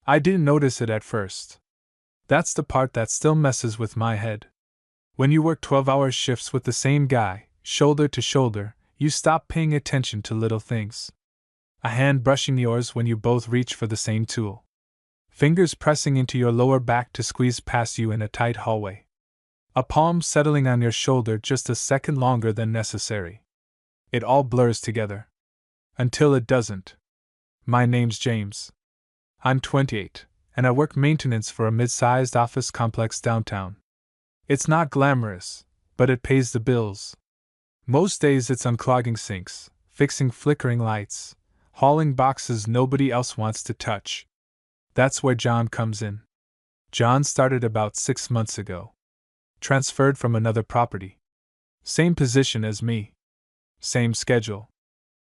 I didn't notice it at first. That's the part that still messes with my head. When you work 12-hour shifts with the same guy, shoulder to shoulder, you stop paying attention to little things. A hand brushing yours when you both reach for the same tool. Fingers pressing into your lower back to squeeze past you in a tight hallway. A palm settling on your shoulder just a second longer than necessary. It all blurs together. Until it doesn't. My name's James. I'm 28, and I work maintenance for a mid-sized office complex downtown. It's not glamorous, but it pays the bills. Most days it's unclogging sinks, fixing flickering lights, hauling boxes nobody else wants to touch. That's where John comes in. John started about 6 months ago. Transferred from another property. Same position as me. Same schedule.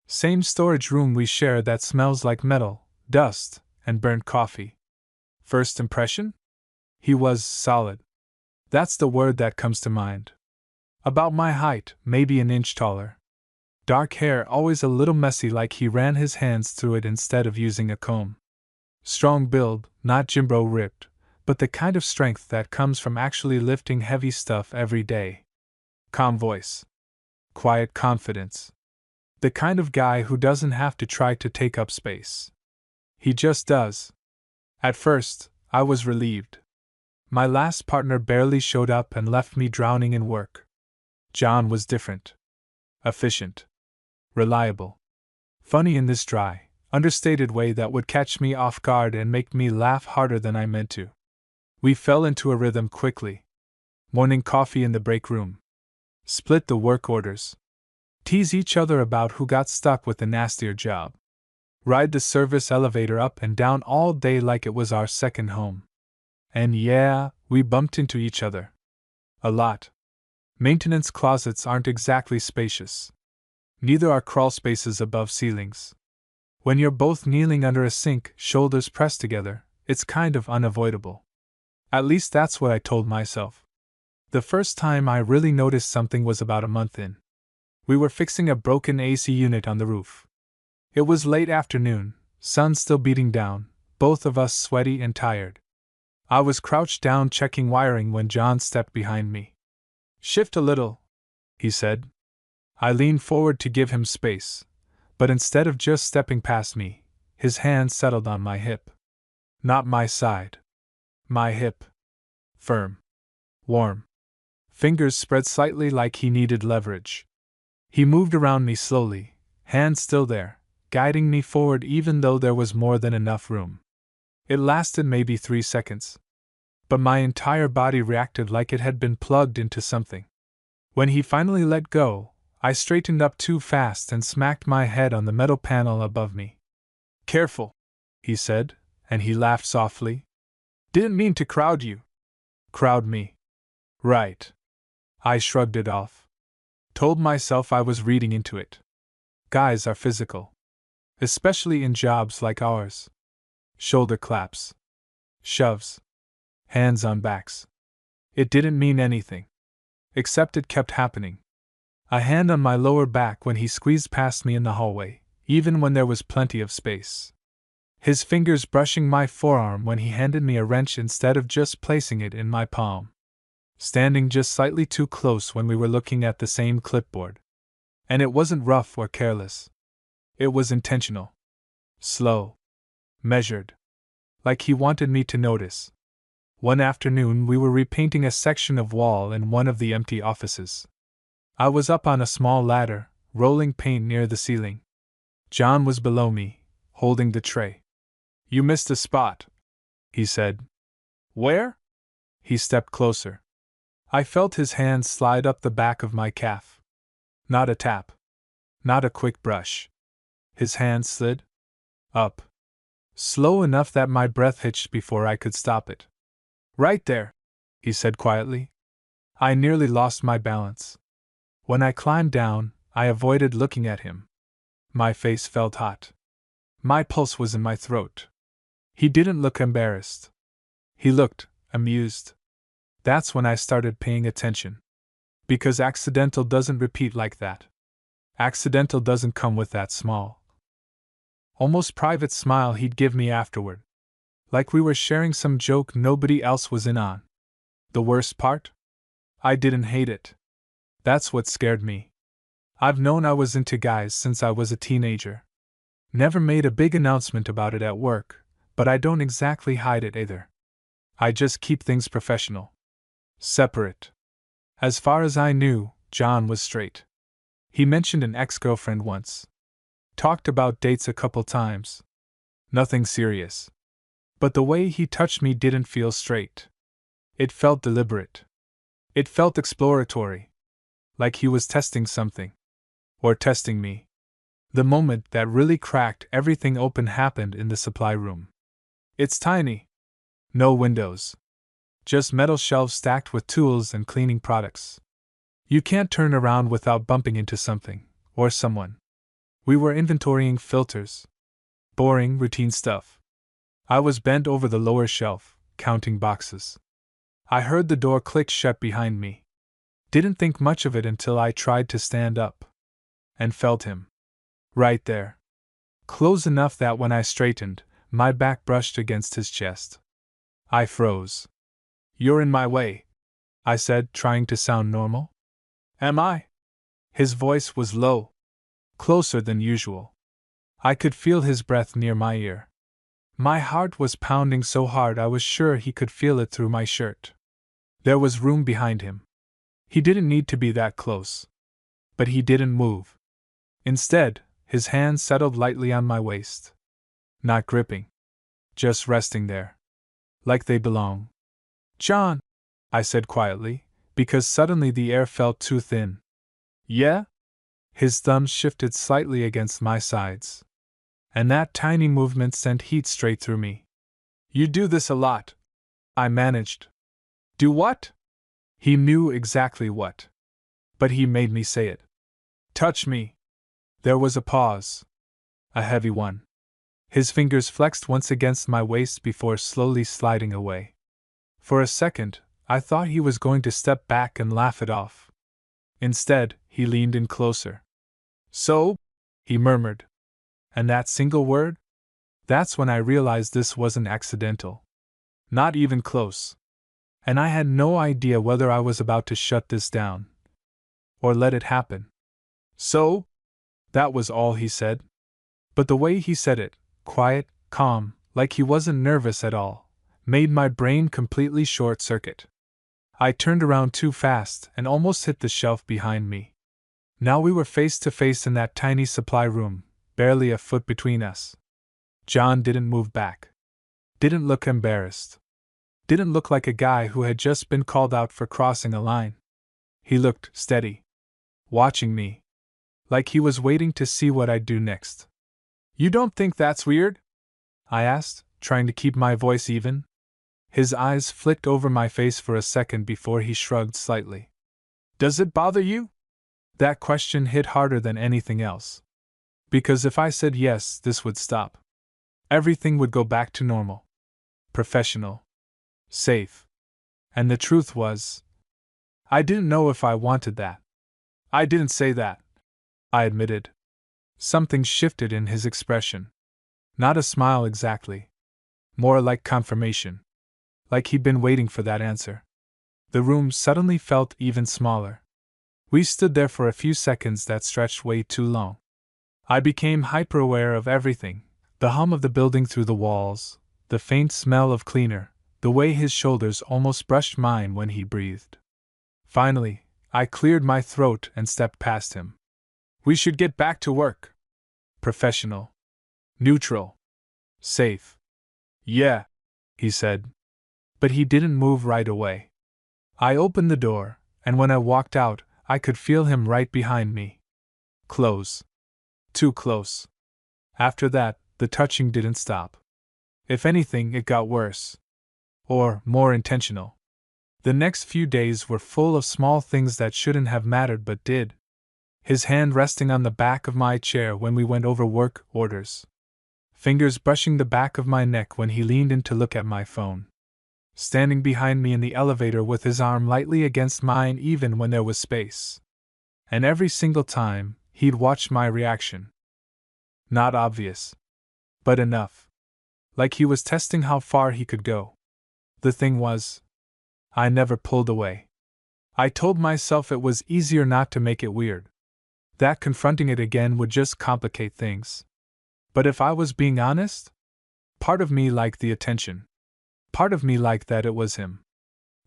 Same storage room we share that smells like metal, dust, and burnt coffee. First impression? He was solid. That's the word that comes to mind. About my height, maybe an inch taller. Dark hair always a little messy like he ran his hands through it instead of using a comb. Strong build, not Jimbo ripped, but the kind of strength that comes from actually lifting heavy stuff every day. Calm voice. Quiet confidence. The kind of guy who doesn't have to try to take up space. He just does. At first, I was relieved. My last partner barely showed up and left me drowning in work. John was different. Efficient. Reliable. Funny in this dry, understated way that would catch me off guard and make me laugh harder than I meant to. We fell into a rhythm quickly. Morning coffee in the break room. Split the work orders. Tease each other about who got stuck with the nastier job. Ride the service elevator up and down all day like it was our second home. And yeah, we bumped into each other. A lot. Maintenance closets aren't exactly spacious. Neither are crawl spaces above ceilings. When you're both kneeling under a sink, shoulders pressed together, it's kind of unavoidable. At least that's what I told myself. The first time I really noticed something was about a month in. We were fixing a broken AC unit on the roof. It was late afternoon, sun still beating down, both of us sweaty and tired. I was crouched down checking wiring when John stepped behind me. "Shift a little," he said. I leaned forward to give him space, but instead of just stepping past me, his hand settled on my hip. Not my side. My hip. Firm. Warm. Fingers spread slightly like he needed leverage. He moved around me slowly, hand still there, guiding me forward even though there was more than enough room. It lasted maybe 3 seconds. But my entire body reacted like it had been plugged into something. When he finally let go, I straightened up too fast and smacked my head on the metal panel above me. "Careful," he said, and he laughed softly. "Didn't mean to crowd you." "Crowd me." "Right." I shrugged it off. Told myself I was reading into it. Guys are physical. Especially in jobs like ours. Shoulder claps. Shoves. Hands on backs. It didn't mean anything. Except it kept happening. A hand on my lower back when he squeezed past me in the hallway, even when there was plenty of space. His fingers brushing my forearm when he handed me a wrench instead of just placing it in my palm. Standing just slightly too close when we were looking at the same clipboard. And it wasn't rough or careless. It was intentional. Slow. Measured. Like he wanted me to notice. One afternoon we were repainting a section of wall in one of the empty offices. I was up on a small ladder, rolling paint near the ceiling. John was below me, holding the tray. "You missed a spot," he said. "Where?" He stepped closer. I felt his hand slide up the back of my calf. Not a tap. Not a quick brush. His hand slid up. Slow enough that my breath hitched before I could stop it. "Right there," he said quietly. I nearly lost my balance. When I climbed down, I avoided looking at him. My face felt hot. My pulse was in my throat. He didn't look embarrassed. He looked amused. That's when I started paying attention. Because accidental doesn't repeat like that. Accidental doesn't come with that small, almost private smile he'd give me afterward. Like we were sharing some joke nobody else was in on. The worst part? I didn't hate it. That's what scared me. I've known I was into guys since I was a teenager. Never made a big announcement about it at work, but I don't exactly hide it either. I just keep things professional. Separate. As far as I knew, John was straight. He mentioned an ex-girlfriend once. Talked about dates a couple times. Nothing serious. But the way he touched me didn't feel straight. It felt deliberate. It felt exploratory. Like he was testing something. Or testing me. The moment that really cracked everything open happened in the supply room. It's tiny. No windows. Just metal shelves stacked with tools and cleaning products. You can't turn around without bumping into something, or someone. We were inventorying filters. Boring, routine stuff. I was bent over the lower shelf, counting boxes. I heard the door click shut behind me. Didn't think much of it until I tried to stand up. And felt him. Right there. Close enough that when I straightened, my back brushed against his chest. I froze. "You're in my way," I said, trying to sound normal. "Am I?" His voice was low. Closer than usual. I could feel his breath near my ear. My heart was pounding so hard I was sure he could feel it through my shirt. There was room behind him. He didn't need to be that close. But he didn't move. Instead, his hand settled lightly on my waist. Not gripping. Just resting there. Like they belong. "John," I said quietly, because suddenly the air felt too thin. "Yeah?" His thumbs shifted slightly against my sides. And that tiny movement sent heat straight through me. "You do this a lot," I managed. "Do what?" He knew exactly what. But he made me say it. "Touch me." There was a pause. A heavy one. His fingers flexed once against my waist before slowly sliding away. For a second, I thought he was going to step back and laugh it off. Instead, he leaned in closer. "So?" he murmured. And that single word? That's when I realized this wasn't accidental. Not even close. And I had no idea whether I was about to shut this down. Or let it happen. "So?" That was all he said. But the way he said it, quiet, calm, like he wasn't nervous at all, made my brain completely short-circuit. I turned around too fast and almost hit the shelf behind me. Now we were face to face in that tiny supply room, barely a foot between us. John didn't move back. Didn't look embarrassed. Didn't look like a guy who had just been called out for crossing a line. He looked steady. Watching me. Like he was waiting to see what I'd do next. "You don't think that's weird?" I asked, trying to keep my voice even. His eyes flicked over my face for a second before he shrugged slightly. "Does it bother you?" That question hit harder than anything else. Because if I said yes, this would stop. Everything would go back to normal. Professional. Safe. And the truth was, I didn't know if I wanted that. "I didn't say that," I admitted. Something shifted in his expression. Not a smile exactly. More like confirmation. Like he'd been waiting for that answer. The room suddenly felt even smaller. We stood there for a few seconds that stretched way too long. I became hyper-aware of everything, the hum of the building through the walls, the faint smell of cleaner, the way his shoulders almost brushed mine when he breathed. Finally, I cleared my throat and stepped past him. "We should get back to work." Professional. Neutral. Safe. "Yeah," he said. But he didn't move right away. I opened the door, and when I walked out, I could feel him right behind me. Close. Too close. After that, the touching didn't stop. If anything, it got worse. Or more intentional. The next few days were full of small things that shouldn't have mattered but did. His hand resting on the back of my chair when we went over work orders. Fingers brushing the back of my neck when he leaned in to look at my phone. Standing behind me in the elevator with his arm lightly against mine even when there was space. And every single time, he'd watch my reaction. Not obvious. But enough. like he was testing how far he could go. The thing was, I never pulled away. I told myself it was easier not to make it weird. That confronting it again would just complicate things. But if I was being honest, part of me liked the attention. Part of me liked that it was him.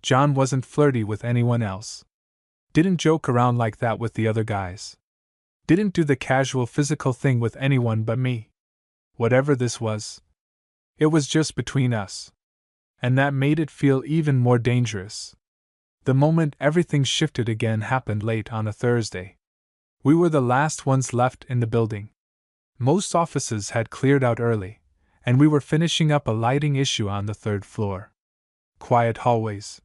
John wasn't flirty with anyone else. Didn't joke around like that with the other guys. Didn't do the casual physical thing with anyone but me. Whatever this was, it was just between us. And that made it feel even more dangerous. The moment everything shifted again happened late on a Thursday. We were the last ones left in the building. Most offices had cleared out early, and we were finishing up a lighting issue on the third floor. Quiet hallways.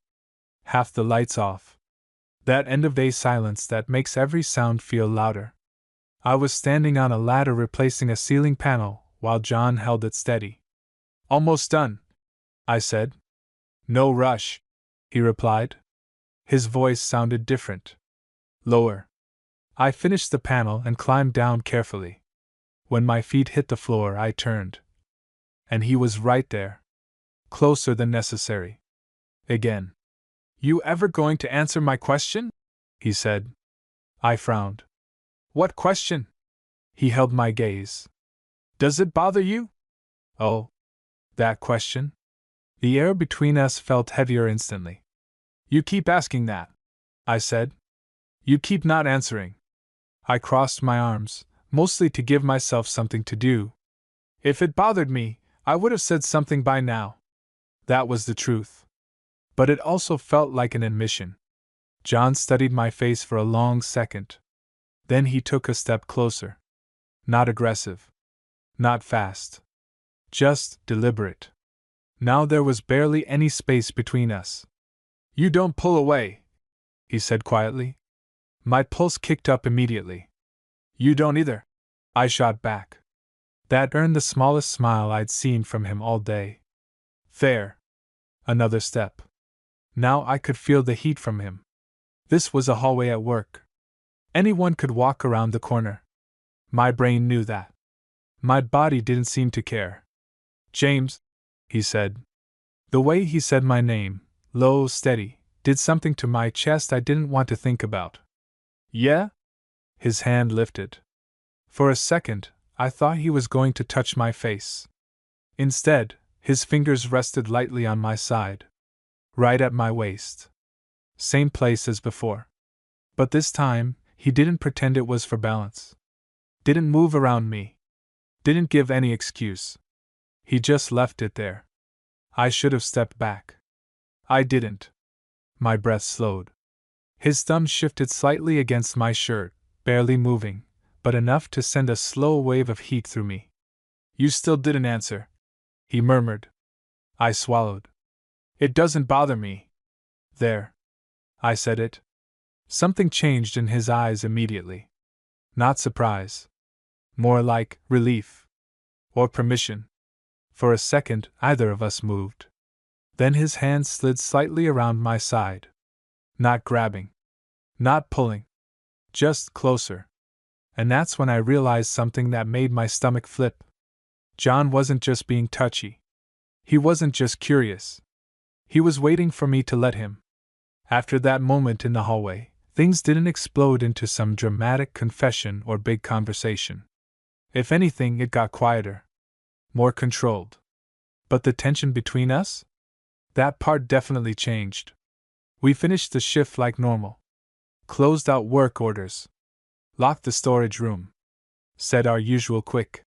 Half the lights off. That end-of-day silence that makes every sound feel louder. I was standing on a ladder replacing a ceiling panel while John held it steady. "Almost done," I said. "No rush," he replied. His voice sounded different. Lower. I finished the panel and climbed down carefully. When my feet hit the floor, I turned. And he was right there. Closer than necessary. Again. "You ever going to answer my question?" he said. I frowned. "What question?" He held my gaze. "Does it bother you?" "Oh. That question?" The air between us felt heavier instantly. "You keep asking that," I said. "You keep not answering." I crossed my arms, mostly to give myself something to do. If it bothered me, I would have said something by now. That was the truth. But it also felt like an admission. John studied my face for a long second. Then he took a step closer. Not aggressive. Not fast. Just deliberate. Now there was barely any space between us. "You don't pull away," he said quietly. My pulse kicked up immediately. "You don't either," I shot back. That earned the smallest smile I'd seen from him all day. Fair. Another step. Now I could feel the heat from him. This was a hallway at work. Anyone could walk around the corner. My brain knew that. My body didn't seem to care. "James," he said. The way he said my name, low, steady, did something to my chest I didn't want to think about. "Yeah?" His hand lifted. For a second, I thought he was going to touch my face. Instead, his fingers rested lightly on my side. Right at my waist. Same place as before. But this time, he didn't pretend it was for balance. Didn't move around me. Didn't give any excuse. He just left it there. I should have stepped back. I didn't. My breath slowed. His thumb shifted slightly against my shirt, barely moving, but enough to send a slow wave of heat through me. "You still didn't answer," he murmured. I swallowed. "It doesn't bother me." "There." I said it. Something changed in his eyes immediately. Not surprise. More like relief. Or permission. For a second, either of us moved. Then his hand slid slightly around my side. Not grabbing. Not pulling. Just closer. And that's when I realized something that made my stomach flip. John wasn't just being touchy. He wasn't just curious. He was waiting for me to let him. After that moment in the hallway, things didn't explode into some dramatic confession or big conversation. If anything, it got quieter. More controlled. But the tension between us? That part definitely changed. We finished the shift like normal. Closed out work orders. Locked the storage room. Said our usual quick,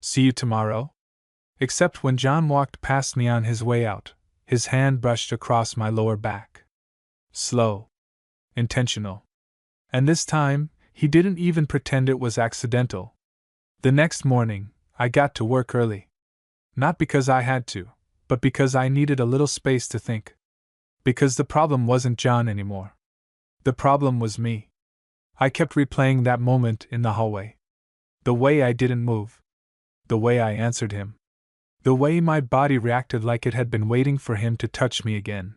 "See you tomorrow?" Except when John walked past me on his way out, his hand brushed across my lower back. Slow. Intentional. And this time, he didn't even pretend it was accidental. The next morning, I got to work early. Not because I had to, but because I needed a little space to think. Because the problem wasn't John anymore. The problem was me. I kept replaying that moment in the hallway. The way I didn't move. The way I answered him. The way my body reacted like it had been waiting for him to touch me again.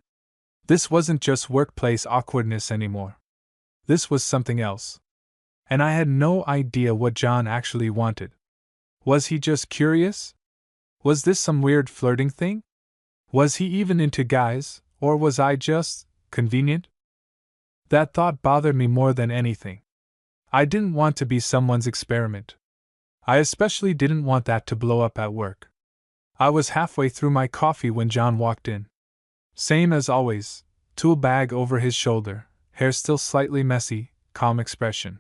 This wasn't just workplace awkwardness anymore. This was something else. And I had no idea what John actually wanted. Was he just curious? Was this some weird flirting thing? Was he even into guys, or was I just convenient? That thought bothered me more than anything. I didn't want to be someone's experiment. I especially didn't want that to blow up at work. I was halfway through my coffee when John walked in. Same as always, tool bag over his shoulder, hair still slightly messy, calm expression.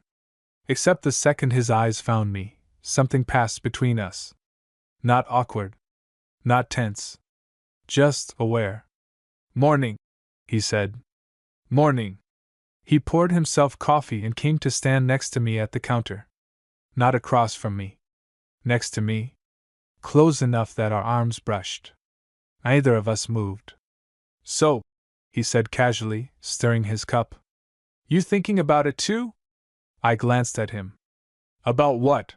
Except the second his eyes found me, something passed between us. Not awkward. Not tense. Just aware. "Morning," he said. "Morning." He poured himself coffee and came to stand next to me at the counter. Not across from me. Next to me. Close enough that our arms brushed. Neither of us moved. "So," he said casually, stirring his cup. "You thinking about it too?" I glanced at him. "About what?"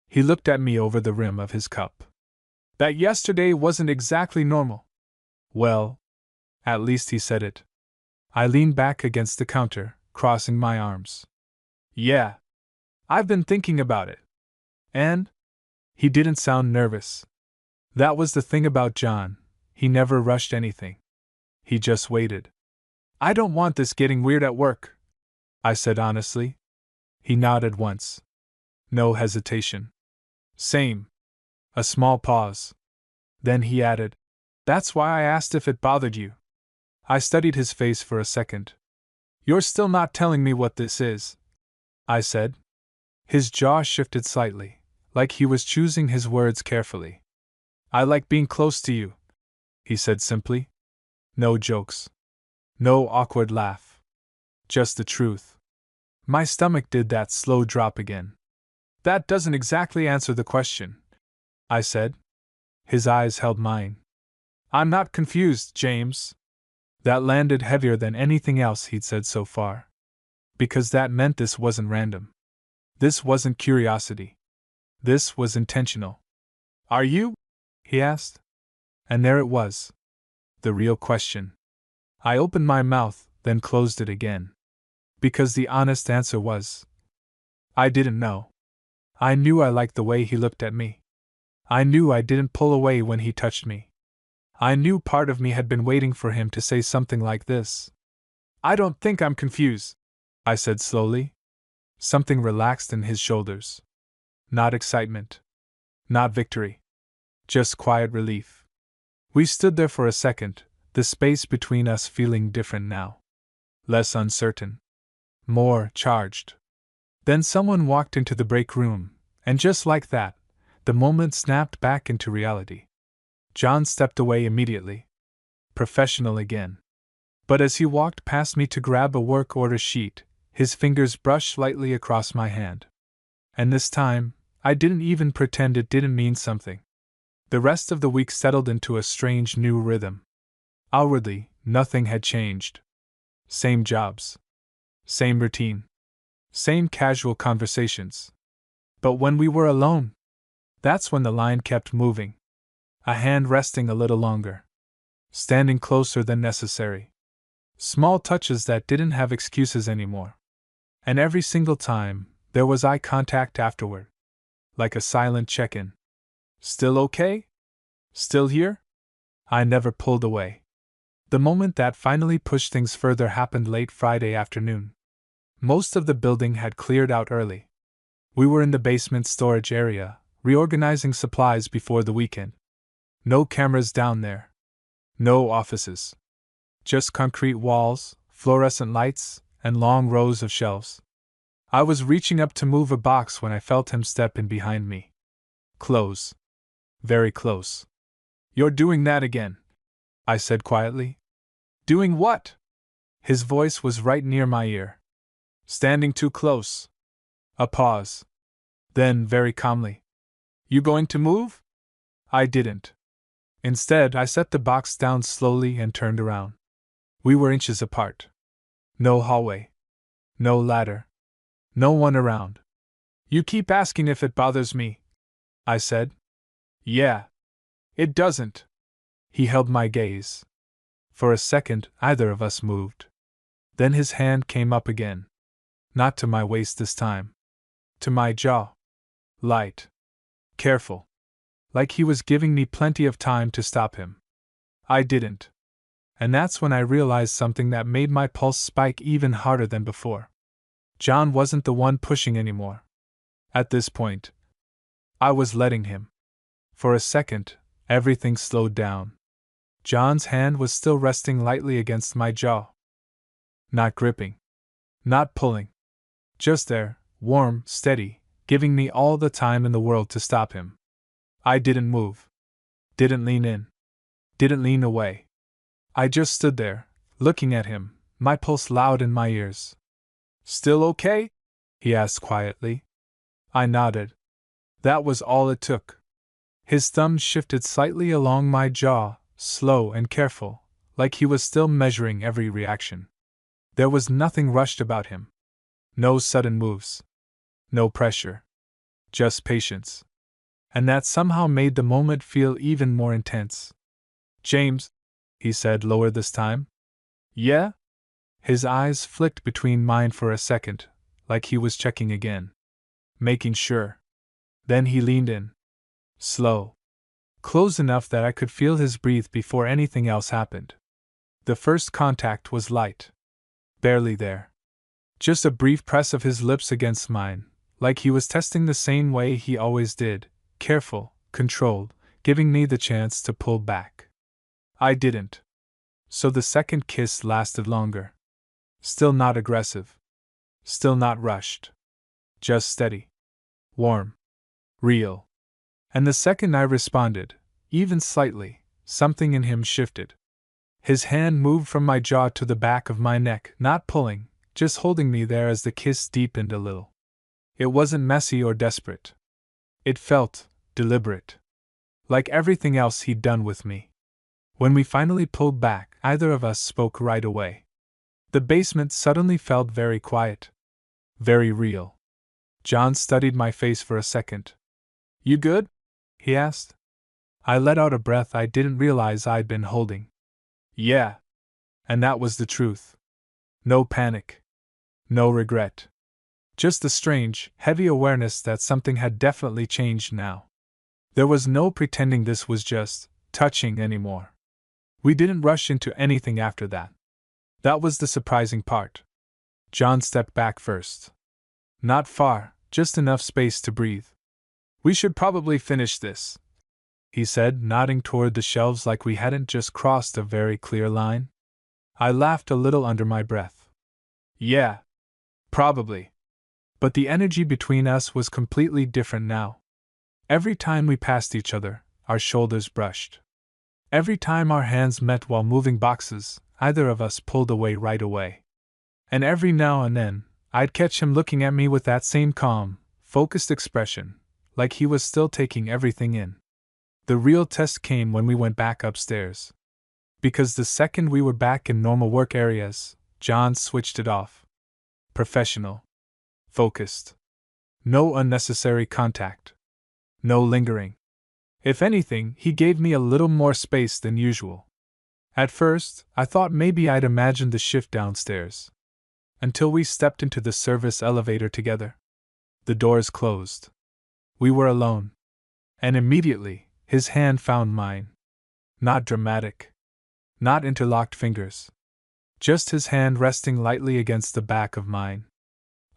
He looked at me over the rim of his cup. "That yesterday wasn't exactly normal." "Well," at least he said it. I leaned back against the counter, crossing my arms. "Yeah. I've been thinking about it." "And?" He didn't sound nervous. That was the thing about John, he never rushed anything. He just waited. "I don't want this getting weird at work," I said honestly. He nodded once. No hesitation. "Same." A small pause. Then he added, "That's why I asked if it bothered you." I studied his face for a second. "You're still not telling me what this is," I said. His jaw shifted slightly, like he was choosing his words carefully. "I like being close to you," he said simply. No jokes. No awkward laugh. Just the truth. My stomach did that slow drop again. "That doesn't exactly answer the question," I said. His eyes held mine. "I'm not confused, James." That landed heavier than anything else he'd said so far. Because that meant this wasn't random. This wasn't curiosity. This was intentional. "Are you?" he asked. And there it was. The real question. I opened my mouth, then closed it again. Because the honest answer was, I didn't know. I knew I liked the way he looked at me. I knew I didn't pull away when he touched me. I knew part of me had been waiting for him to say something like this. "I don't think I'm confused," I said slowly. Something relaxed in his shoulders. Not excitement. Not victory. Just quiet relief. We stood there for a second, the space between us feeling different now. Less uncertain. More charged. Then someone walked into the break room, and just like that, the moment snapped back into reality. John stepped away immediately. Professional again. But as he walked past me to grab a work order sheet, his fingers brushed lightly across my hand. And this time, I didn't even pretend it didn't mean something. The rest of the week settled into a strange new rhythm. Outwardly, nothing had changed. Same jobs. Same routine. Same casual conversations. But when we were alone, that's when the line kept moving. A hand resting a little longer. Standing closer than necessary. Small touches that didn't have excuses anymore. And every single time, there was eye contact afterward. Like a silent check-in. "Still okay? Still here?" I never pulled away. The moment that finally pushed things further happened late Friday afternoon. Most of the building had cleared out early. We were in the basement storage area, reorganizing supplies before the weekend. No cameras down there. No offices. Just concrete walls, fluorescent lights, and long rows of shelves. I was reaching up to move a box when I felt him step in behind me. Close. Very close. "You're doing that again," I said quietly. "Doing what?" His voice was right near my ear. "Standing too close." A pause. Then, very calmly, "You going to move?" I didn't. Instead, I set the box down slowly and turned around. We were inches apart. No hallway. No ladder. No one around. "You keep asking if it bothers me," I said. "Yeah. It doesn't." He held my gaze. For a second, either of us moved. Then his hand came up again. Not to my waist this time. To my jaw. Light. Careful. like he was giving me plenty of time to stop him. I didn't. And that's when I realized something that made my pulse spike even harder than before. John wasn't the one pushing anymore. At this point, I was letting him. For a second, everything slowed down. John's hand was still resting lightly against my jaw. Not gripping. Not pulling. Just there, warm, steady, giving me all the time in the world to stop him. I didn't move. Didn't lean in. Didn't lean away. I just stood there, looking at him, my pulse loud in my ears. "Still okay?" he asked quietly. I nodded. That was all it took. His thumb shifted slightly along my jaw, slow and careful, like he was still measuring every reaction. There was nothing rushed about him. No sudden moves. No pressure. Just patience. And that somehow made the moment feel even more intense. "James," he said lower this time. "Yeah?" His eyes flicked between mine for a second, like he was checking again. Making sure. Then he leaned in. Slow. Close enough that I could feel his breath before anything else happened. The first contact was light. Barely there. Just a brief press of his lips against mine, like he was testing the same way he always did, careful, controlled, giving me the chance to pull back. I didn't. So the second kiss lasted longer. Still not aggressive. Still not rushed. Just steady. Warm. Real. And the second I responded, even slightly, something in him shifted. His hand moved from my jaw to the back of my neck, not pulling, just holding me there as the kiss deepened a little. It wasn't messy or desperate. It felt deliberate. Like everything else he'd done with me. When we finally pulled back, either of us spoke right away. The basement suddenly felt very quiet. Very real. John studied my face for a second. "You good?" he asked. I let out a breath I didn't realize I'd been holding. "Yeah." And that was the truth. No panic. No regret. Just a strange, heavy awareness that something had definitely changed now. There was no pretending this was just touching anymore. We didn't rush into anything after that. That was the surprising part. John stepped back first. Not far, just enough space to breathe. "We should probably finish this," he said, nodding toward the shelves like we hadn't just crossed a very clear line. I laughed a little under my breath. "Yeah. Probably." But the energy between us was completely different now. Every time we passed each other, our shoulders brushed. Every time our hands met while moving boxes, either of us pulled away right away. And every now and then, I'd catch him looking at me with that same calm, focused expression, like he was still taking everything in. The real test came when we went back upstairs. Because the second we were back in normal work areas, John switched it off. Professional. Focused. No unnecessary contact. No lingering. If anything, he gave me a little more space than usual. At first, I thought maybe I'd imagined the shift downstairs. Until we stepped into the service elevator together. The doors closed. We were alone. And immediately, his hand found mine. Not dramatic. Not interlocked fingers. Just his hand resting lightly against the back of mine.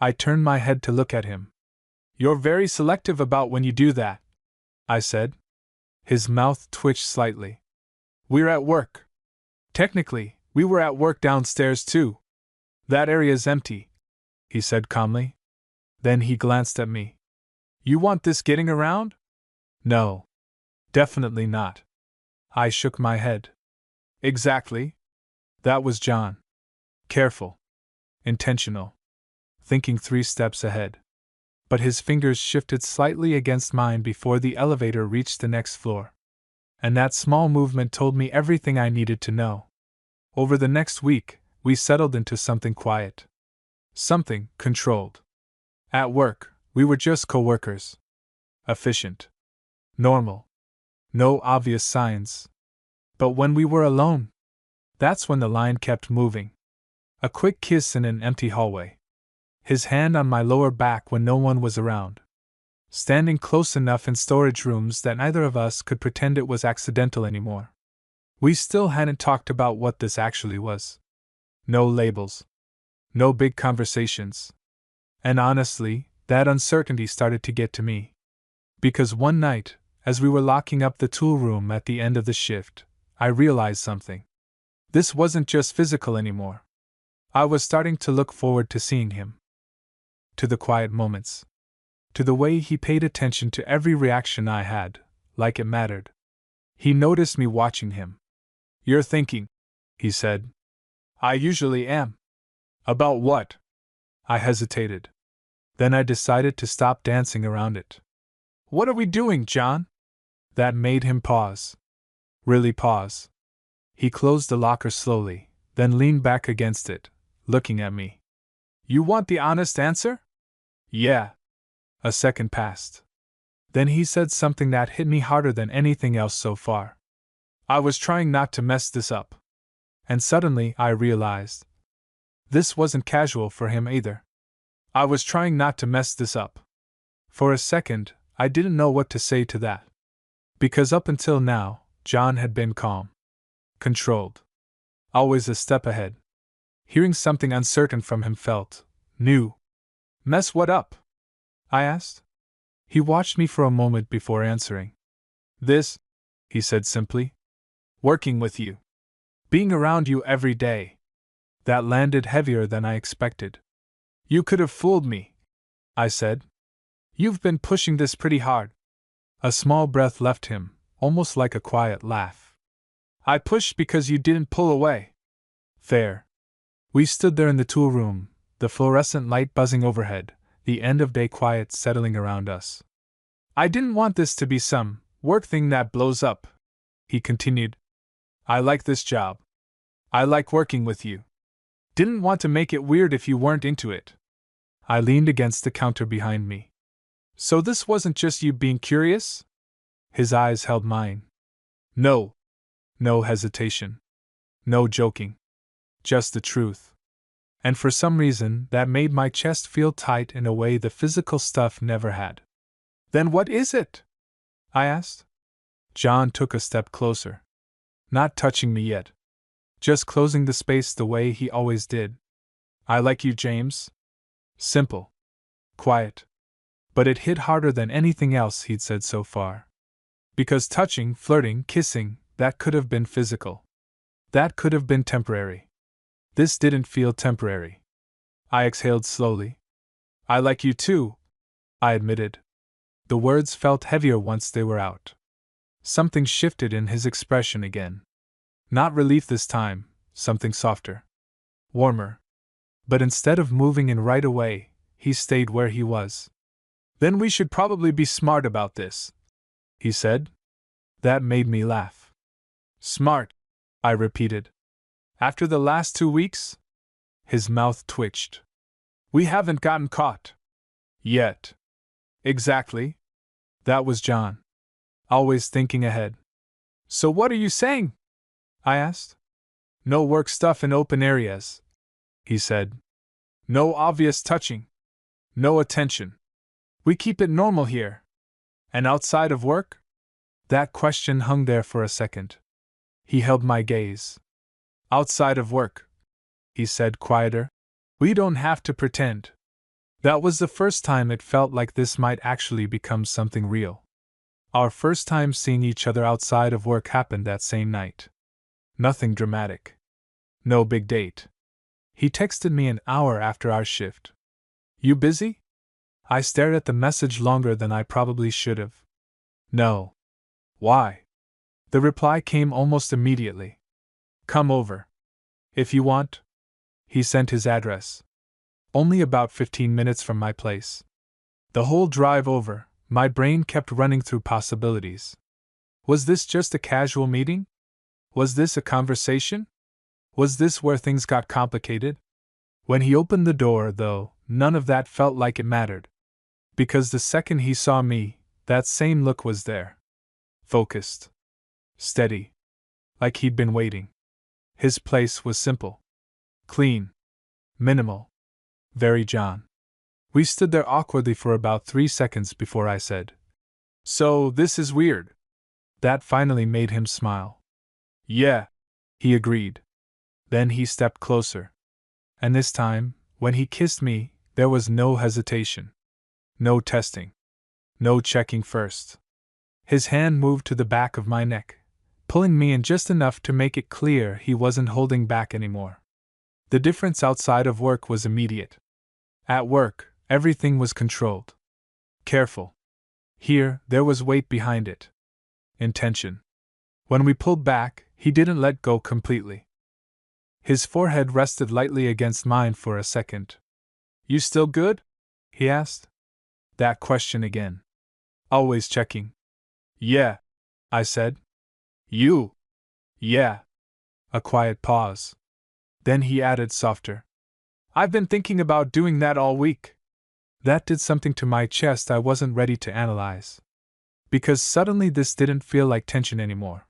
I turned my head to look at him. "You're very selective about when you do that," I said. His mouth twitched slightly. "We're at work." "Technically, we were at work downstairs too. That area's empty," he said calmly. Then he glanced at me. "You want this getting around?" "No. Definitely not." I shook my head. "Exactly." That was John. Careful. Intentional. Thinking 3 steps ahead. But his fingers shifted slightly against mine before the elevator reached the next floor. And that small movement told me everything I needed to know. Over the next week, we settled into something quiet. Something controlled. At work, we were just coworkers. Efficient. Normal. No obvious signs. But when we were alone, that's when the line kept moving. A quick kiss in an empty hallway. His hand on my lower back when no one was around. standing close enough in storage rooms that neither of us could pretend it was accidental anymore. We still hadn't talked about what this actually was. No labels. No big conversations. And honestly, that uncertainty started to get to me. Because one night, as we were locking up the tool room at the end of the shift, I realized something. This wasn't just physical anymore. I was starting to look forward to seeing him. To the quiet moments. To the way he paid attention to every reaction I had, like it mattered. He noticed me watching him. "You're thinking," he said. "I usually am." "About what?" I hesitated. Then I decided to stop dancing around it. "What are we doing, John?" That made him pause. Really pause. He closed the locker slowly, then leaned back against it, looking at me. "You want the honest answer?" "Yeah." A second passed. Then he said something that hit me harder than anything else so far. "I was trying not to mess this up." And suddenly I realized. This wasn't casual for him either. I was trying not to mess this up. For a second, I didn't know what to say to that. Because up until now, John had been calm. Controlled. Always a step ahead. Hearing something uncertain from him felt new. "Mess what up?" I asked. He watched me for a moment before answering. "This," he said simply. "Working with you. Being around you every day." That landed heavier than I expected. "You could have fooled me," I said. "You've been pushing this pretty hard." A small breath left him, almost like a quiet laugh. "I pushed because you didn't pull away." Fair. We stood there in the tool room, the fluorescent light buzzing overhead, the end-of-day quiet settling around us. "I didn't want this to be some work thing that blows up," he continued. "I like this job. I like working with you. Didn't want to make it weird if you weren't into it." I leaned against the counter behind me. "So this wasn't just you being curious?" His eyes held mine. "No." No hesitation. No joking. Just the truth. And for some reason, that made my chest feel tight in a way the physical stuff never had. "Then what is it?" I asked. John took a step closer. Not touching me yet. Just closing the space the way he always did. "I like you, James." Simple. Quiet. But it hit harder than anything else he'd said so far. Because touching, flirting, kissing, that could have been physical. That could have been temporary. This didn't feel temporary. I exhaled slowly. "I like you too," I admitted. The words felt heavier once they were out. Something shifted in his expression again. Not relief this time, something softer. Warmer. But instead of moving in right away, he stayed where he was. "Then we should probably be smart about this," he said. That made me laugh. "Smart," I repeated. "After the last 2 weeks?" His mouth twitched. "We haven't gotten caught. Yet." "Exactly." That was John. Always thinking ahead. "So what are you saying?" I asked. "No work stuff in open areas," he said. "No obvious touching. No attention. We keep it normal here." "And outside of work?" That question hung there for a second. He held my gaze. "Outside of work," he said quieter. "We don't have to pretend." That was the first time it felt like this might actually become something real. Our first time seeing each other outside of work happened that same night. Nothing dramatic. No big date. He texted me an hour after our shift. "You busy?" I stared at the message longer than I probably should have. "No." "Why?" The reply came almost immediately. "Come over. If you want." He sent his address. Only about 15 minutes from my place. The whole drive over, my brain kept running through possibilities. Was this just a casual meeting? Was this a conversation? Was this where things got complicated? When he opened the door, though, none of that felt like it mattered. Because the second he saw me, that same look was there. Focused. Steady. Like he'd been waiting. His place was simple. Clean. Minimal. Very John. We stood there awkwardly for about 3 seconds before I said, "So, this is weird." That finally made him smile. "Yeah," he agreed. Then he stepped closer. And this time, when he kissed me, there was no hesitation. No testing. No checking first. His hand moved to the back of my neck, pulling me in just enough to make it clear he wasn't holding back anymore. The difference outside of work was immediate. At work, everything was controlled. Careful. Here, there was weight behind it. Intention. When we pulled back, he didn't let go completely. His forehead rested lightly against mine for a second. "You still good?" he asked. That question again. Always checking. "Yeah," I said. "You?" "Yeah." A quiet pause. Then he added softer, "I've been thinking about doing that all week." That did something to my chest I wasn't ready to analyze. Because suddenly this didn't feel like tension anymore.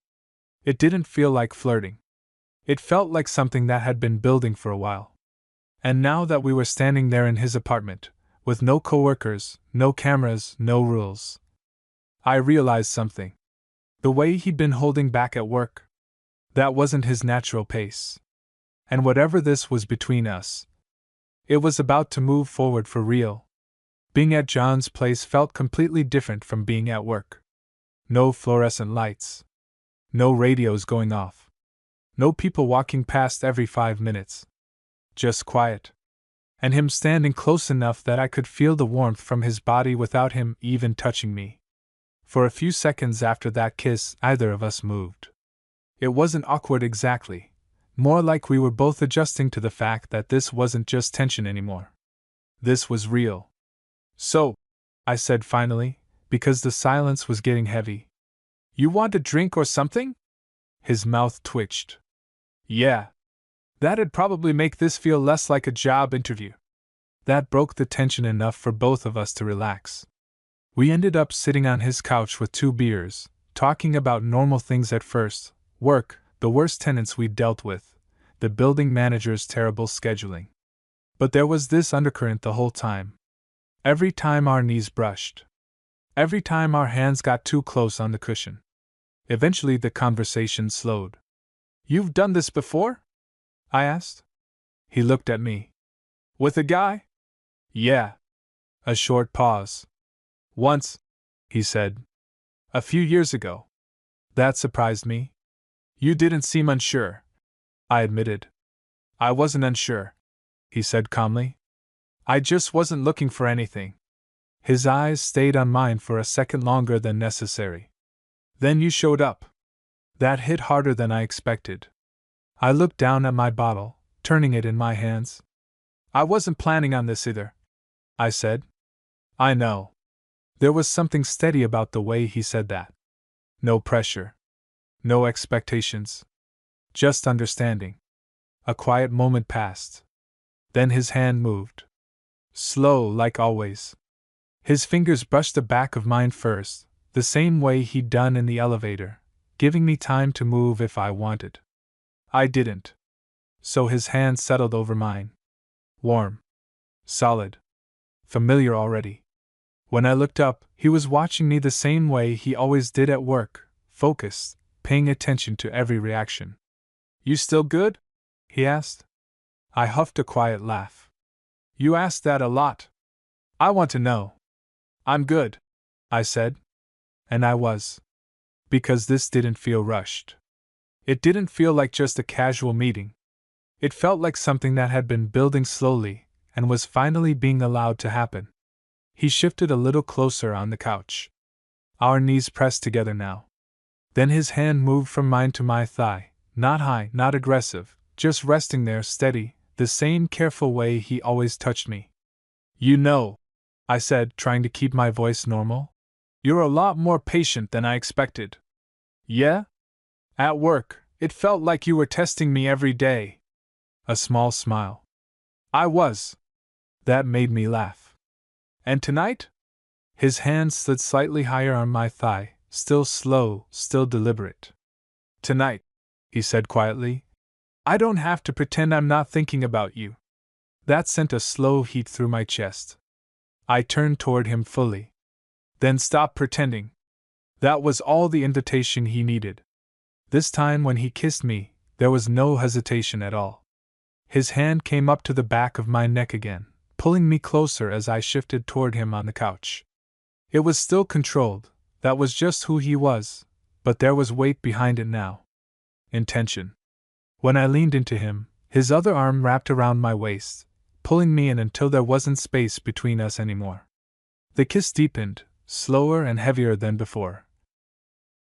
It didn't feel like flirting. It felt like something that had been building for a while. And now that we were standing there in his apartment, with no coworkers, no cameras, no rules, I realized something. The way he'd been holding back at work, that wasn't his natural pace. And whatever this was between us, it was about to move forward for real. Being at John's place felt completely different from being at work. No fluorescent lights. No radios going off. No people walking past every 5 minutes. Just quiet. And him standing close enough that I could feel the warmth from his body without him even touching me. For a few seconds after that kiss, neither of us moved. It wasn't awkward exactly, more like we were both adjusting to the fact that this wasn't just tension anymore. This was real. "So," I said finally, because the silence was getting heavy, "you want a drink or something?" His mouth twitched. "Yeah. That'd probably make this feel less like a job interview." That broke the tension enough for both of us to relax. We ended up sitting on his couch with 2 beers, talking about normal things at first: work, the worst tenants we'd dealt with, the building manager's terrible scheduling. But there was this undercurrent the whole time. Every time our knees brushed. Every time our hands got too close on the cushion. Eventually the conversation slowed. "You've done this before?" I asked. He looked at me. "With a guy?" "Yeah." A short pause. "Once," he said. "A few years ago." That surprised me. "You didn't seem unsure," I admitted. "I wasn't unsure," he said calmly. "I just wasn't looking for anything." His eyes stayed on mine for a second longer than necessary. "Then you showed up." That hit harder than I expected. I looked down at my bottle, turning it in my hands. "I wasn't planning on this either," I said. "I know." There was something steady about the way he said that. No pressure. No expectations. Just understanding. A quiet moment passed. Then his hand moved. Slow, like always. His fingers brushed the back of mine first, the same way he'd done in the elevator, giving me time to move if I wanted. I didn't. So his hand settled over mine. Warm. Solid. Familiar already. When I looked up, he was watching me the same way he always did at work, focused, paying attention to every reaction. "You still good?" he asked. I huffed a quiet laugh. "You ask that a lot. I want to know." "I'm good," I said. And I was. Because this didn't feel rushed. It didn't feel like just a casual meeting. It felt like something that had been building slowly and was finally being allowed to happen. He shifted a little closer on the couch. Our knees pressed together now. Then his hand moved from mine to my thigh, not high, not aggressive, just resting there steady, the same careful way he always touched me. "You know," I said, trying to keep my voice normal, "you're a lot more patient than I expected." "Yeah?" "At work, it felt like you were testing me every day." A small smile. "I was." That made me laugh. "And tonight?" His hand slid slightly higher on my thigh, still slow, still deliberate. "Tonight," he said quietly, "I don't have to pretend I'm not thinking about you." That sent a slow heat through my chest. I turned toward him fully. Then stop pretending. That was all the invitation he needed. This time when he kissed me, there was no hesitation at all. His hand came up to the back of my neck again, pulling me closer as I shifted toward him on the couch. It was still controlled, that was just who he was, but there was weight behind it now. Intention. When I leaned into him, his other arm wrapped around my waist, pulling me in until there wasn't space between us anymore. The kiss deepened, slower and heavier than before.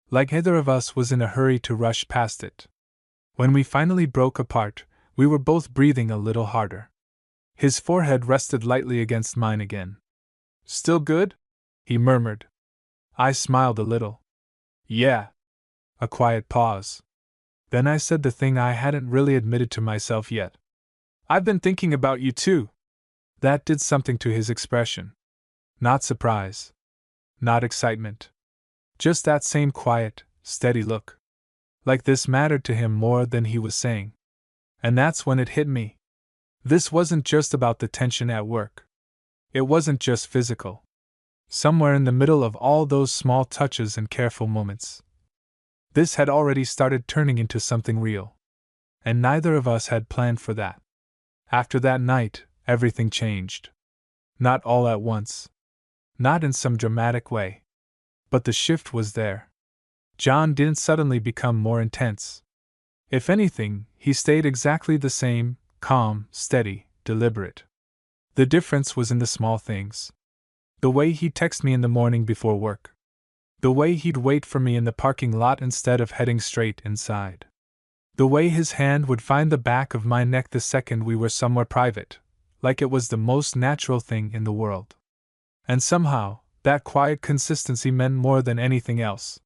Like either of us was in a hurry to rush past it. When we finally broke apart, we were both breathing a little harder. His forehead rested lightly against mine again. Still good? He murmured. I smiled a little. Yeah. A quiet pause. Then I said the thing I hadn't really admitted to myself yet. I've been thinking about you too. That did something to his expression. Not surprise. Not excitement. Just that same quiet, steady look. Like this mattered to him more than he was saying. And that's when it hit me. This wasn't just about the tension at work. It wasn't just physical. Somewhere in the middle of all those small touches and careful moments, this had already started turning into something real. And neither of us had planned for that. After that night, everything changed. Not all at once. Not in some dramatic way. But the shift was there. John didn't suddenly become more intense. If anything, he stayed exactly the same, calm, steady, deliberate. The difference was in the small things. The way he'd text me in the morning before work. The way he'd wait for me in the parking lot instead of heading straight inside. The way his hand would find the back of my neck the second we were somewhere private, like it was the most natural thing in the world. And somehow, that quiet consistency meant more than anything else.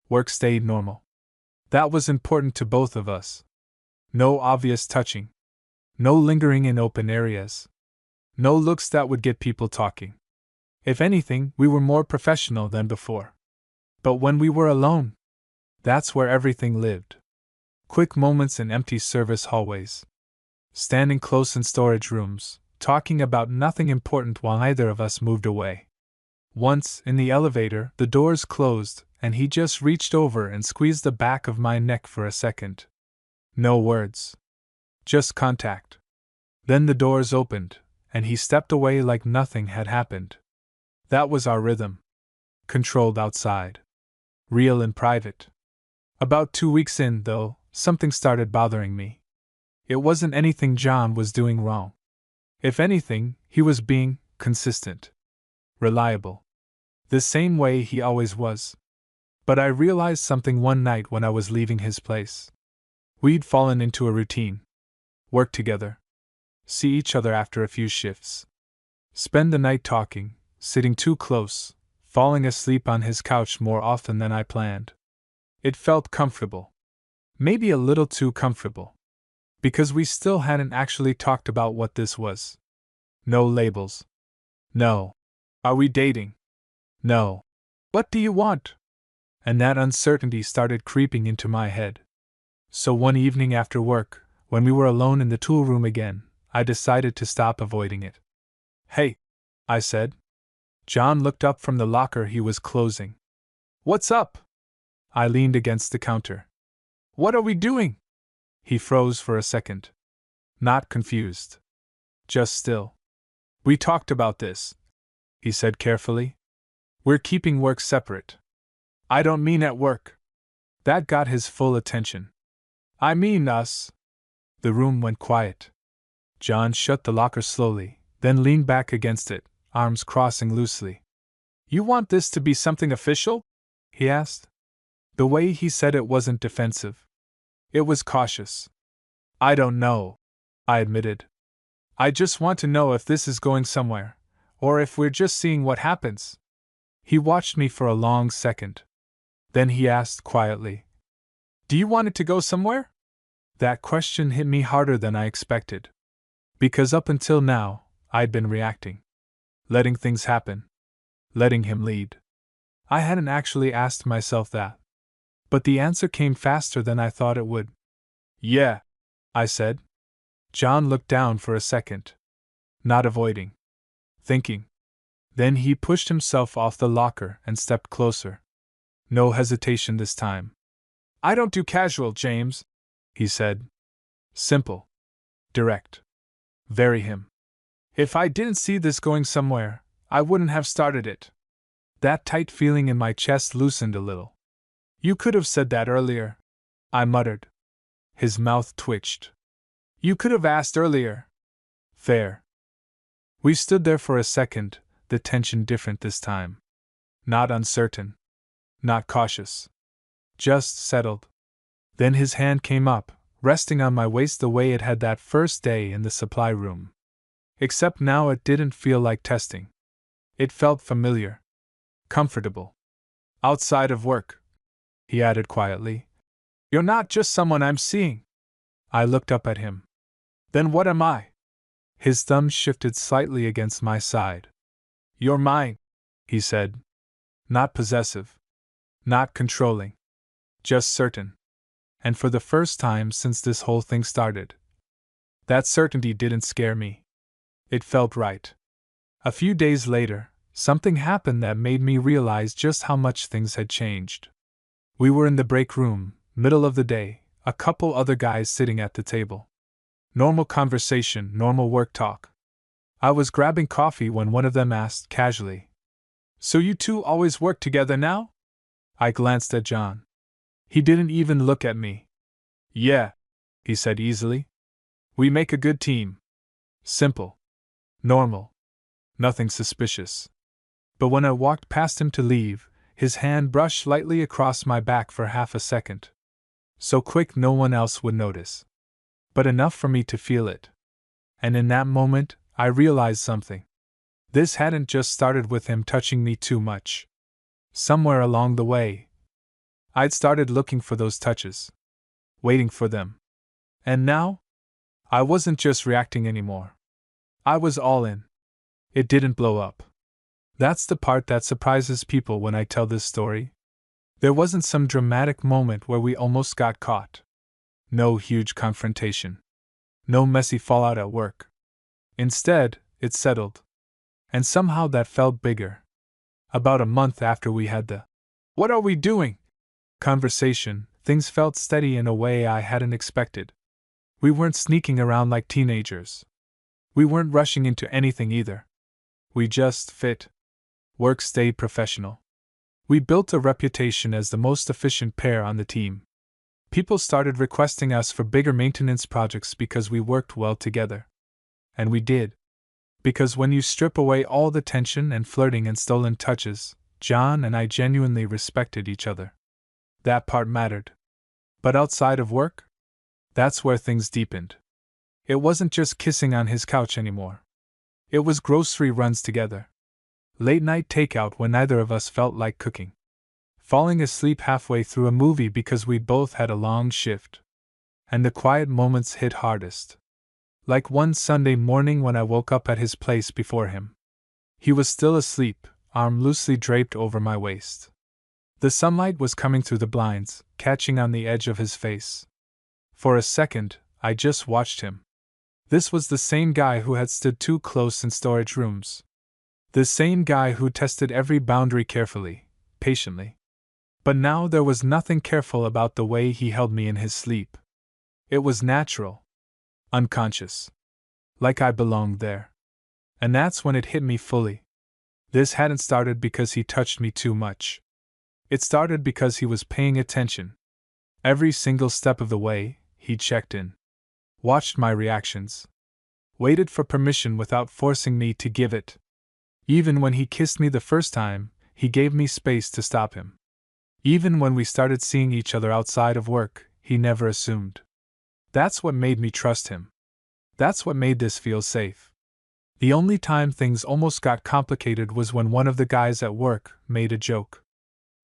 Work stayed normal. That was important to both of us. No obvious touching. No lingering in open areas. No looks that would get people talking. If anything, we were more professional than before. But when we were alone, that's where everything lived. Quick moments in empty service hallways. Standing close in storage rooms, talking about nothing important while neither of us moved away. Once, in the elevator, the doors closed, and he just reached over and squeezed the back of my neck for a second. No words. Just contact. Then the doors opened, and he stepped away like nothing had happened. That was our rhythm. Controlled outside. Real in private. About 2 weeks in, though, something started bothering me. It wasn't anything John was doing wrong. If anything, he was being consistent. Reliable. The same way he always was. But I realized something one night when I was leaving his place. We'd fallen into a routine. Work together. See each other after a few shifts. Spend the night talking, sitting too close, falling asleep on his couch more often than I planned. It felt comfortable. Maybe a little too comfortable. Because we still hadn't actually talked about what this was. No labels. No. Are we dating? No. What do you want? And that uncertainty started creeping into my head. So one evening after work, when we were alone in the tool room again, I decided to stop avoiding it. Hey, I said. John looked up from the locker he was closing. What's up? I leaned against the counter. What are we doing? He froze for a second. Not confused. Just still. We talked about this, he said carefully. We're keeping work separate. I don't mean at work. That got his full attention. I mean us. The room went quiet. John shut the locker slowly, then leaned back against it, arms crossing loosely. You want this to be something official? He asked. The way he said it wasn't defensive. It was cautious. I don't know, I admitted. I just want to know if this is going somewhere, or if we're just seeing what happens. He watched me for a long second. Then he asked quietly, Do you want it to go somewhere? That question hit me harder than I expected. Because up until now, I'd been reacting. Letting things happen. Letting him lead. I hadn't actually asked myself that. But the answer came faster than I thought it would. Yeah, I said. John looked down for a second. Not avoiding. Thinking. Then he pushed himself off the locker and stepped closer. No hesitation this time. "I don't do casual, James," he said. Simple. Direct. Very him. "If I didn't see this going somewhere, I wouldn't have started it." That tight feeling in my chest loosened a little. "You could have said that earlier," I muttered. His mouth twitched. "You could have asked earlier." Fair. We stood there for a second, the tension different this time. Not uncertain. Not cautious. Just settled. Then his hand came up, resting on my waist the way it had that first day in the supply room. Except now it didn't feel like testing. It felt familiar. Comfortable. "Outside of work," he added quietly. "You're not just someone I'm seeing." I looked up at him. "Then what am I?" His thumb shifted slightly against my side. "You're mine," he said. Not possessive. Not controlling. Just certain. And for the first time since this whole thing started, that certainty didn't scare me. It felt right. A few days later, something happened that made me realize just how much things had changed. We were in the break room, middle of the day, a couple other guys sitting at the table. Normal conversation, normal work talk. I was grabbing coffee when one of them asked casually, "So you two always work together now?" I glanced at John. He didn't even look at me. "Yeah," he said easily. "We make a good team." Simple. Normal. Nothing suspicious. But when I walked past him to leave, his hand brushed lightly across my back for half a second. So quick no one else would notice. But enough for me to feel it. And in that moment, I realized something. This hadn't just started with him touching me too much. Somewhere along the way, I'd started looking for those touches. Waiting for them. And now? I wasn't just reacting anymore. I was all in. It didn't blow up. That's the part that surprises people when I tell this story. There wasn't some dramatic moment where we almost got caught. No huge confrontation. No messy fallout at work. Instead, it settled. And somehow that felt bigger. About a month after we had the "What are we doing?" conversation, things felt steady in a way I hadn't expected. We weren't sneaking around like teenagers. We weren't rushing into anything either. We just fit. Work stayed professional. We built a reputation as the most efficient pair on the team. People started requesting us for bigger maintenance projects because we worked well together. And we did. Because when you strip away all the tension and flirting and stolen touches, John and I genuinely respected each other. That part mattered. But outside of work? That's where things deepened. It wasn't just kissing on his couch anymore. It was grocery runs together. Late night takeout when neither of us felt like cooking. Falling asleep halfway through a movie because we both had a long shift. And the quiet moments hit hardest. Like one Sunday morning when I woke up at his place before him. He was still asleep, arm loosely draped over my waist. The sunlight was coming through the blinds, catching on the edge of his face. For a second, I just watched him. This was the same guy who had stood too close in storage rooms. The same guy who tested every boundary carefully, patiently. But now there was nothing careful about the way he held me in his sleep. It was natural. Unconscious. Like I belonged there. And that's when it hit me fully. This hadn't started because he touched me too much. It started because he was paying attention. Every single step of the way, he checked in. Watched my reactions. Waited for permission without forcing me to give it. Even when he kissed me the first time, he gave me space to stop him. Even when we started seeing each other outside of work, he never assumed. That's what made me trust him. That's what made this feel safe. The only time things almost got complicated was when one of the guys at work made a joke.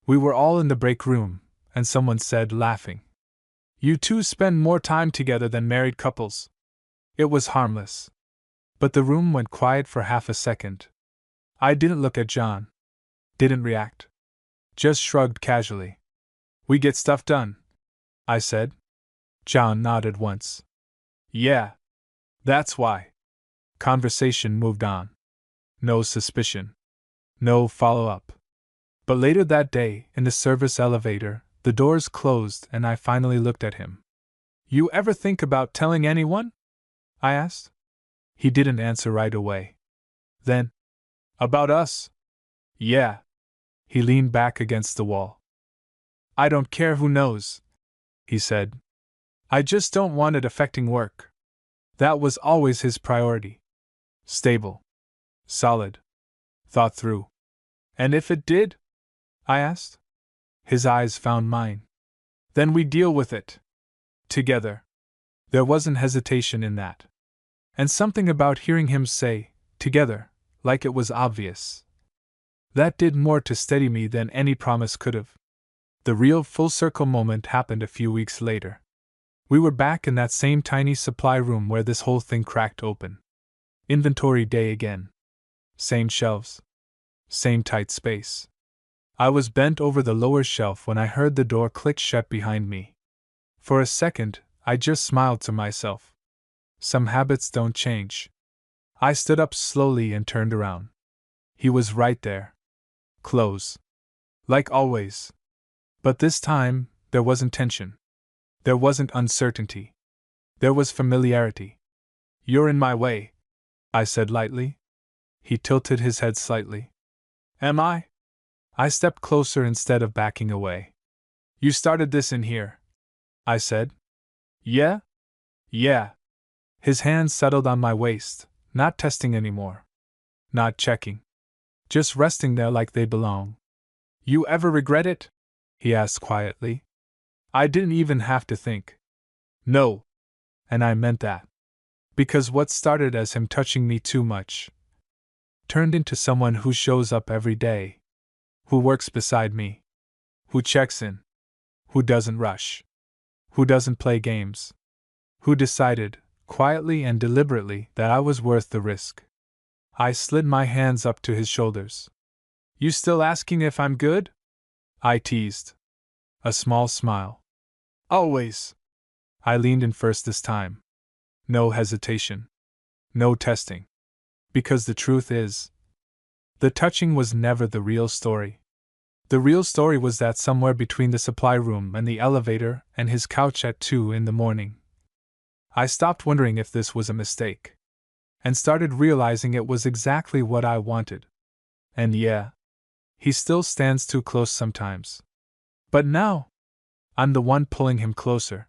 We were all in the break room, and someone said, laughing, "You two spend more time together than married couples." It was harmless. But the room went quiet for half a second. I didn't look at John. Didn't react. Just shrugged casually. "We get stuff done," I said. John nodded once. "Yeah. That's why." Conversation moved on. No suspicion. No follow-up. But later that day, in the service elevator, the doors closed and I finally looked at him. You ever think about telling anyone? I asked. He didn't answer right away. Then, about us? Yeah. He leaned back against the wall. I don't care who knows, he said. I just don't want it affecting work. That was always his priority. Stable. Solid. Thought through. And if it did? I asked. His eyes found mine. Then we deal with it. Together. There wasn't hesitation in that. And something about hearing him say, together, like it was obvious. That did more to steady me than any promise could have. The real full circle moment happened a few weeks later. We were back in that same tiny supply room where this whole thing cracked open. Inventory day again. Same shelves. Same tight space. I was bent over the lower shelf when I heard the door click shut behind me. For a second, I just smiled to myself. Some habits don't change. I stood up slowly and turned around. He was right there. Close. Like always. But this time, there wasn't tension. There wasn't uncertainty. There was familiarity. You're in my way, I said lightly. He tilted his head slightly. Am I? I stepped closer instead of backing away. You started this in here, I said. Yeah? Yeah. His hands settled on my waist, not testing anymore. Not checking. Just resting there like they belong. You ever regret it? He asked quietly. I didn't even have to think. No. And I meant that. Because what started as him touching me too much turned into someone who shows up every day. Who works beside me. Who checks in. Who doesn't rush. Who doesn't play games. Who decided, quietly and deliberately, that I was worth the risk. I slid my hands up to his shoulders. You still asking if I'm good? I teased. A small smile. Always. I leaned in first this time. No hesitation. No testing. Because the truth is, the touching was never the real story. The real story was that somewhere between the supply room and the elevator and his couch at 2 in the morning, I stopped wondering if this was a mistake, and started realizing it was exactly what I wanted. And yeah, he still stands too close sometimes. But now, I'm the one pulling him closer.